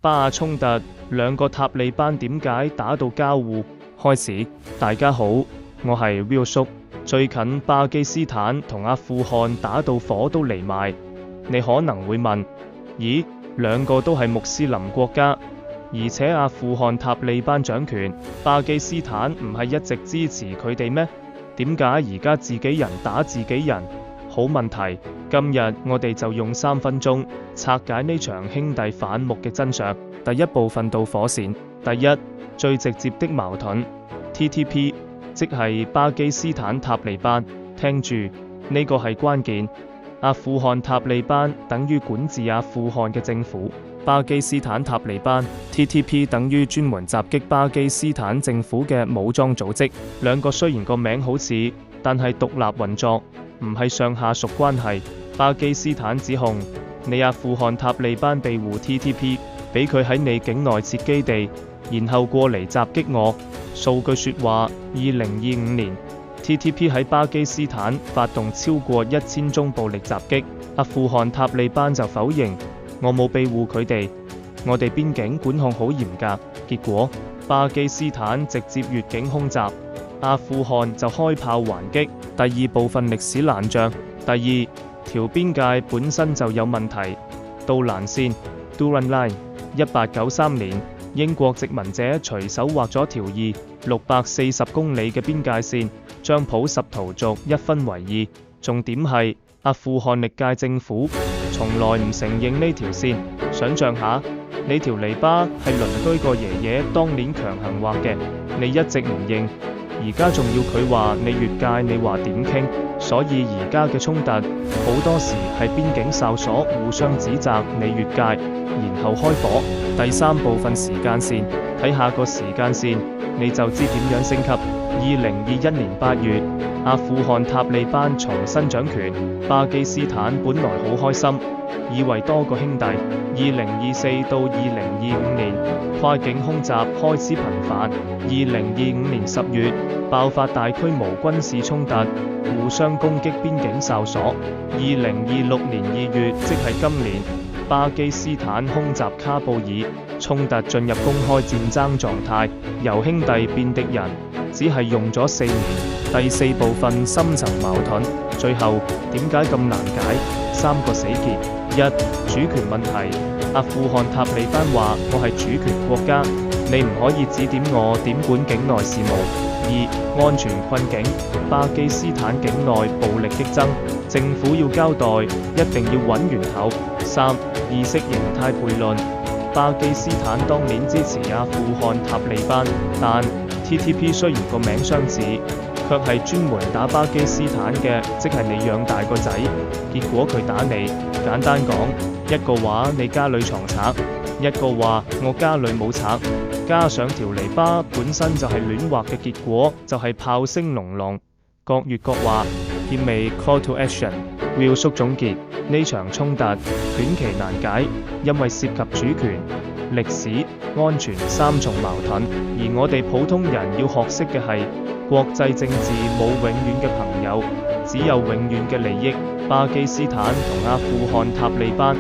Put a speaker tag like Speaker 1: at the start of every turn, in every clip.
Speaker 1: 巴亞衝突，兩個塔利班點解打到交互？開始。大家好，我係 Will 叔。最近巴基斯坦同阿富汗打到火都嚟埋，你可能會問：咦，兩個都係穆斯林國家，而且阿富汗塔利班掌權，巴基斯坦唔係一直支持佢哋咩？點解而家自己人打自己人？好問題，今日我哋就用3分鐘拆解呢場兄弟反目嘅真相。第一部分導火線，第一，最直接的矛盾 TTP， 即係巴基斯坦塔利班。聽住，呢個係關鍵。阿富汗塔利班等於管治阿富汗嘅政府，巴基斯坦塔利班 TTP 等於專門襲擊巴基斯坦政府嘅武裝組織。兩個雖然個名好似，但係獨立運作，唔係上下屬關係。巴基斯坦指控你阿富汗塔利班庇護 TTP， 俾佢喺你境內設基地，然後過嚟襲擊我。數據說話，2025年 TTP 喺巴基斯坦發動超過1000宗暴力襲擊，阿富汗塔利班就否認，我冇庇護佢哋，我哋邊境管控好嚴格。結果巴基斯坦直接越境空襲，阿富汗就開炮還擊。第二部分歷史爛賬。第二條邊界本身就有問題。杜蘭線 Durand Line， 1893年英國殖民者隨手畫咗條640公里嘅邊界線，將普什圖族一分為二。重點係阿富汗歷屆政府從來唔承認呢條線。想象下，呢條籬笆係鄰居個爺爺當年強行畫嘅，你一直唔認，而家仲要佢話你越界，你話點傾？所以而家嘅衝突好多時係邊境哨所互相指責你越界，然後開火。第三部分時間線，睇下個時間線你就知點樣升級。2021年8月，阿富汗塔利班重新掌權，巴基斯坦本來好開心，以為多個兄弟。2024到2025年，跨境空襲開始頻繁。2025年10月，爆發大規模軍事衝突，互相攻擊邊境哨所。2026年2月，即係今年，巴基斯坦空襲喀布爾，衝突進入公開戰爭狀態，由兄弟變敵人，只係用咗4年。第四部分深層矛盾，最後點解咁難解？3個死結。一、主權問題。阿富汗塔利班話我係主權國家，你唔可以指點我點管境內事務。2、安全困境。巴基斯坦境內暴力激增，政府要交代，一定要揾源頭。3、意識形態悖論。巴基斯坦當年支持阿富汗塔利班，但 TTP 雖然個名相似，卻係專門打巴基斯坦嘅，即係你養大個仔，結果佢打你。簡單講，一個話你家裏藏賊，一個話我家裏冇賊，加上條籬笆本身就係亂畫嘅，結果就係炮聲隆隆。各説各話，意味 call to action。Will 叔總結，呢場衝突短期難解，因為涉及主權、歷史、安全3重矛盾，而我哋普通人要學識嘅係，國際政治冇永遠嘅朋友，只有永遠嘅利益。巴基斯坦同阿富汗塔利班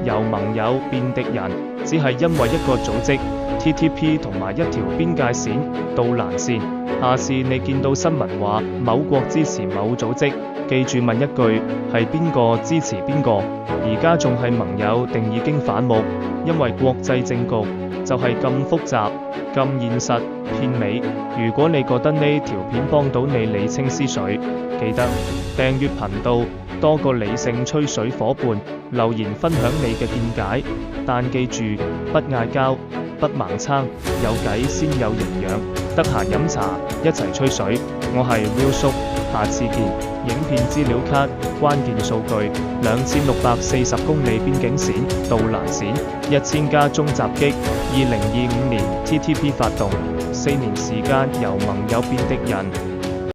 Speaker 1: 由盟友變敵人，只係因為一個組織 TTP 同埋一條邊界線杜蘭線。下次你見到新聞話某國支持某組織，記住問一句，係邊個支持邊個？而家仲係盟友定已經反目？因為國際政局就係咁複雜、咁現實、偏美。如果你覺得呢條片幫到你理清思緒，記得訂閱頻道，多個理性吹水夥伴留言分享你嘅見解。但記住，不嗌交，不盲撐，有計先有營養。得閒飲茶，一齊吹水。我係 Will 叔，下次見。影片資料卡，關鍵數據：2640公里邊境線，杜蘭線，1000家中襲擊。2025年 TTP 發動，4年時間由盟友變敵人。